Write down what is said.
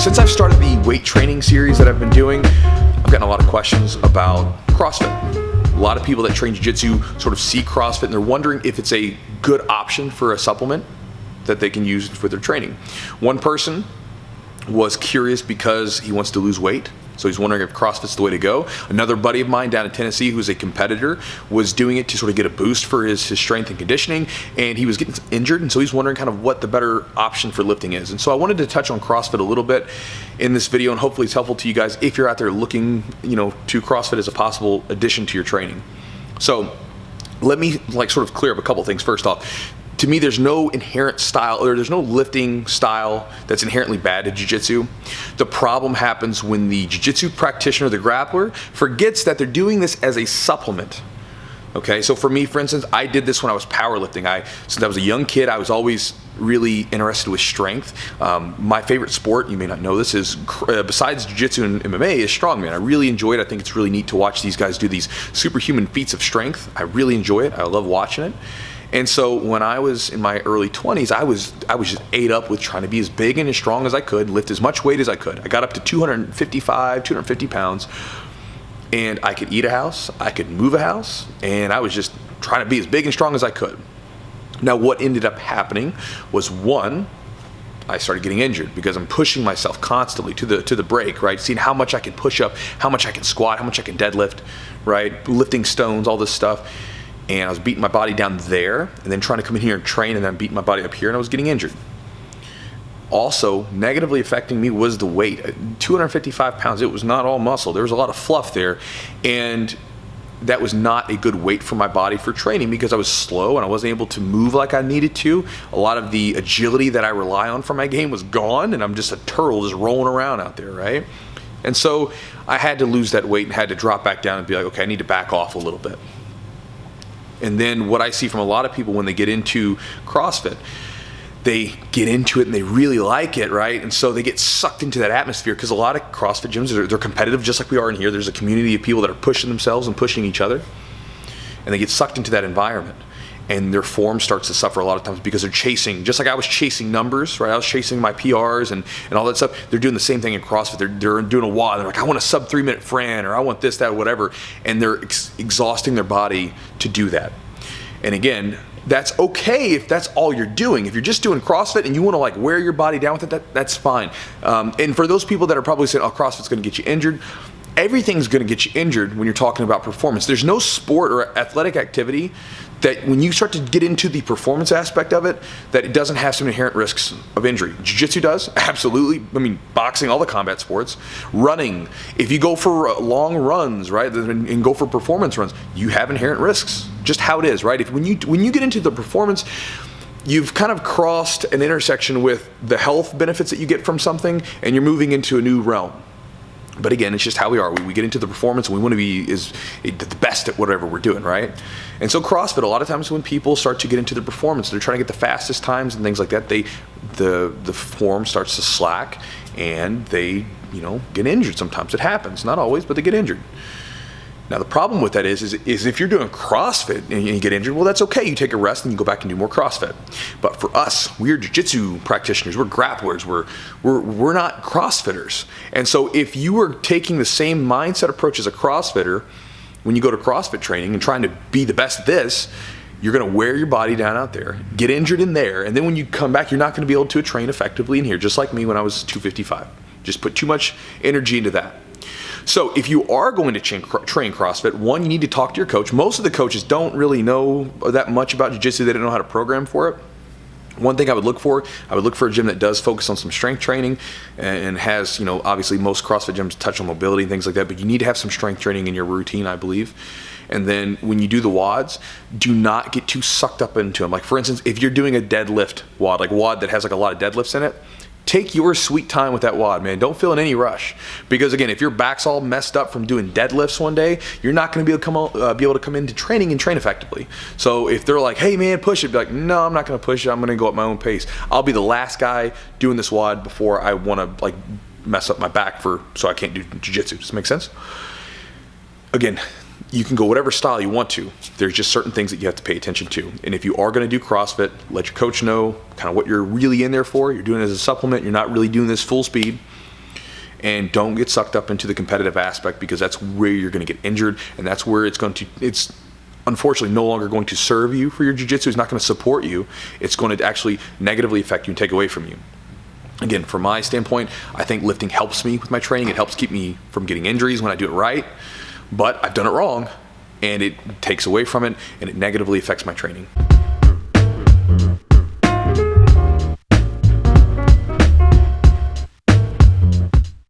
Since I've started the weight training series that I've been doing, I've gotten a lot of questions about CrossFit. A lot of people that train Jiu-Jitsu sort of see CrossFit and they're wondering if it's a good option for a supplement that they can use for their training. One person was curious because he wants to lose weight, so he's wondering if CrossFit's the way to go. Another buddy of mine down in Tennessee who's a competitor was doing it to sort of get a boost for his strength and conditioning, and he was getting injured, and so he's wondering kind of what the better option for lifting is. And so I wanted to touch on CrossFit a little bit in this video, and hopefully it's helpful to you guys if you're out there looking, to CrossFit as a possible addition to your training. So let me sort of clear up a couple things. First off, to me, there's no inherent style, or there's no lifting style that's inherently bad to jiu-jitsu. The problem happens when the jiu-jitsu practitioner, the grappler, forgets that they're doing this as a supplement. Okay, so for me, for instance, I did this when I was powerlifting. Since I was a young kid, I was always really interested with strength. My favorite sport, you may not know this, is besides jiu-jitsu and MMA, is strongman. I really enjoy it. I think it's really neat to watch these guys do these superhuman feats of strength. I really enjoy it. I love watching it. And so when I was in my early 20s, I was just ate up with trying to be as big and as strong as I could, lift as much weight as I could. I got up to 250 pounds, and I could eat a house, I could move a house, and I was just trying to be as big and strong as I could. Now what ended up happening was, one, I started getting injured because I'm pushing myself constantly to the break, right? Seeing how much I can push up, how much I can squat, how much I can deadlift, right? Lifting stones, all this stuff. And I was beating my body down there, and then trying to come in here and train, and then beating my body up here, and I was getting injured. Also, negatively affecting me was the weight. 255 pounds, it was not all muscle. There was a lot of fluff there, and that was not a good weight for my body for training because I was slow and I wasn't able to move like I needed to. A lot of the agility that I rely on for my game was gone, and I'm just a turtle just rolling around out there, right? And so I had to lose that weight and had to drop back down and be like, okay, I need to back off a little bit. And then what I see from a lot of people when they get into CrossFit, they get into it and they really like it, right? And so they get sucked into that atmosphere because a lot of CrossFit gyms, they're competitive just like we are in here. There's a community of people that are pushing themselves and pushing each other. And they get sucked into that environment. And their form starts to suffer a lot of times because they're chasing, just like I was chasing numbers, right? I was chasing my PRs and all that stuff. They're doing the same thing in CrossFit. They're doing a WOD. They're like, I want a sub 3 minute Fran, or I want this, that, whatever. And they're exhausting their body to do that. And again, that's okay if that's all you're doing. If you're just doing CrossFit and you want to wear your body down with it, that's fine. And for those people that are probably saying, oh, CrossFit's going to get you injured, everything's going to get you injured when you're talking about performance. There's no sport or athletic activity that when you start to get into the performance aspect of it, that it doesn't have some inherent risks of injury. Jiu-jitsu does, absolutely. I mean, boxing, all the combat sports. Running, if you go for long runs, right, and go for performance runs, you have inherent risks. Just how it is, right? When you get into the performance, you've kind of crossed an intersection with the health benefits that you get from something, and you're moving into a new realm. But again, it's just how we are. We get into the performance and we want to be the best at whatever we're doing, right? And so CrossFit, a lot of times when people start to get into the performance, they're trying to get the fastest times and things like that, the form starts to slack and they get injured sometimes. It happens, not always, but they get injured. Now the problem with that is if you're doing CrossFit and you get injured, well, that's okay. You take a rest and you go back and do more CrossFit. But for us, we're jiu-jitsu practitioners, we're grapplers, we're not CrossFitters. And so if you are taking the same mindset approach as a CrossFitter when you go to CrossFit training and trying to be the best at this, you're going to wear your body down out there, get injured in there, and then when you come back, you're not going to be able to train effectively in here, just like me when I was 255. Just put too much energy into that. So if you are going to train CrossFit, one, you need to talk to your coach. Most of the coaches don't really know that much about jiu-jitsu. They don't know how to program for it. One thing I would look for a gym that does focus on some strength training and has, obviously most CrossFit gyms touch on mobility and things like that, but you need to have some strength training in your routine, I believe. And then when you do the WODs, do not get too sucked up into them. Like for instance, if you're doing a deadlift WOD, like WOD that has a lot of deadlifts in it, take your sweet time with that WOD, man. Don't feel in any rush. Because again, if your back's all messed up from doing deadlifts one day, you're not going to be able to come into training and train effectively. So if they're like, hey man, push it, be like, no, I'm not going to push it. I'm going to go at my own pace. I'll be the last guy doing this WOD before I want to mess up my back so I can't do jiu-jitsu. Does that make sense? Again, you can go whatever style you want to. There's just certain things that you have to pay attention to. And if you are going to do CrossFit, let your coach know kind of what you're really in there for. You're doing it as a supplement. You're not really doing this full speed. and don't get sucked up into the competitive aspect, because that's where you're going to get injured, and that's where it's unfortunately no longer going to serve you for your jiu-jitsu. It's not going to support you. It's going to actually negatively affect you and take away from you. Again, from my standpoint, I think lifting helps me with my training. It helps keep me from getting injuries when I do it right, but I've done it wrong, and it takes away from it, and it negatively affects my training.